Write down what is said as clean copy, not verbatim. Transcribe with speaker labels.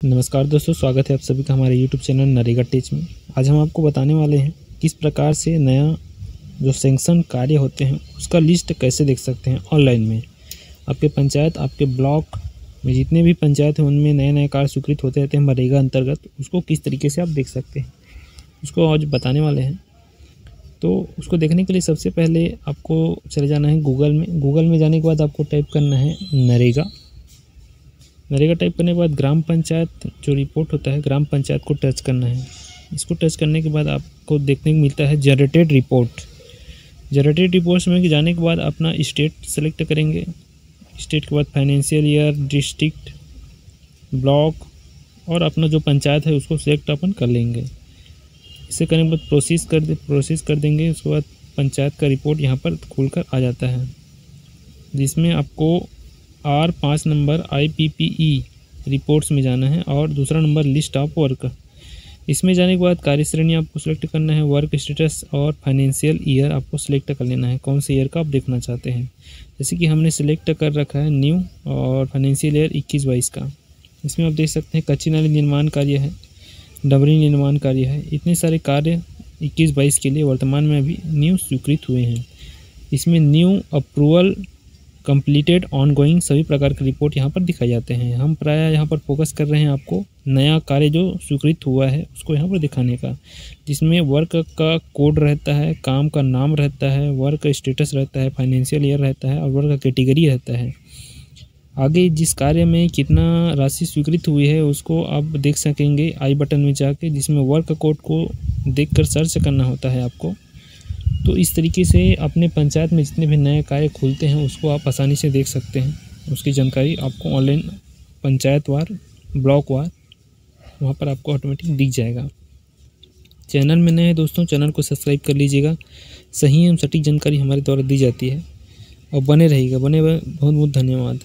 Speaker 1: नमस्कार दोस्तों, स्वागत है आप सभी का हमारे YouTube चैनल नरेगा टेच में। आज हम आपको बताने वाले हैं किस प्रकार से नया जो सैंक्शन कार्य होते हैं उसका लिस्ट कैसे देख सकते हैं ऑनलाइन में। आपके पंचायत, आपके ब्लॉक में जितने भी पंचायत हैं उनमें नए नए कार्य स्वीकृत होते रहते हैं मनरेगा अंतर्गत, उसको किस तरीके से आप देख सकते हैं उसको आज बताने वाले हैं। तो उसको देखने के लिए सबसे पहले आपको चले जाना है गूगल में। गूगल में जाने के बाद आपको टाइप करना है नरेगा टाइप करने के बाद ग्राम पंचायत जो रिपोर्ट होता है ग्राम पंचायत को टच करना है। इसको टच करने के बाद आपको देखने को मिलता है जनरेटेड रिपोर्ट। जनरेटेड रिपोर्ट्स में जाने के बाद अपना स्टेट सेलेक्ट करेंगे। स्टेट के बाद फाइनेंशियल ईयर, डिस्ट्रिक्ट, ब्लॉक और अपना जो पंचायत है उसको सिलेक्ट अपन कर लेंगे। इसे करने के बाद प्रोसेस कर देंगे। उसके बाद पंचायत का रिपोर्ट यहाँ पर खुलकर आ जाता है, जिसमें आपको R5 नंबर IPPE रिपोर्ट्स में जाना है और दूसरा नंबर लिस्ट ऑफ वर्क। इसमें जाने के बाद कार्यश्रेणी आपको सिलेक्ट करना है, वर्क स्टेटस और फाइनेंशियल ईयर आपको सिलेक्ट कर लेना है, कौन से ईयर का आप देखना चाहते हैं। जैसे कि हमने सिलेक्ट कर रखा है न्यू और फाइनेंशियल ईयर 21-22 का। इसमें आप देख सकते हैं कच्ची नाली निर्माण कार्य है, डबरी निर्माण कार्य है। इतने सारे कार्य 21-22 के लिए वर्तमान में अभी न्यू स्वीकृत हुए हैं। इसमें न्यू अप्रूवल, कंप्लीटेड, ऑनगोइंग सभी प्रकार के रिपोर्ट यहाँ पर दिखाए जाते हैं। हम प्रायः यहाँ पर फोकस कर रहे हैं आपको नया कार्य जो स्वीकृत हुआ है उसको यहाँ पर दिखाने का, जिसमें वर्क का कोड रहता है, काम का नाम रहता है, वर्क स्टेटस रहता है, फाइनेंशियल ईयर रहता है और वर्क का कैटेगरी रहता है। आगे जिस कार्य में कितना राशि स्वीकृत हुई है उसको आप देख सकेंगे आई बटन में जाके, जिसमें वर्क कोड को देखकर सर्च करना होता है आपको। तो इस तरीके से अपने पंचायत में जितने भी नए कार्य खुलते हैं उसको आप आसानी से देख सकते हैं। उसकी जानकारी आपको ऑनलाइन पंचायत वार, ब्लॉक वार वहाँ पर आपको ऑटोमेटिक दिख जाएगा। चैनल में नए हैं दोस्तों, चैनल को सब्सक्राइब कर लीजिएगा। सही एवं सटीक जानकारी हमारे द्वारा दी जाती है और बने रहिएगा। बहुत बहुत धन्यवाद।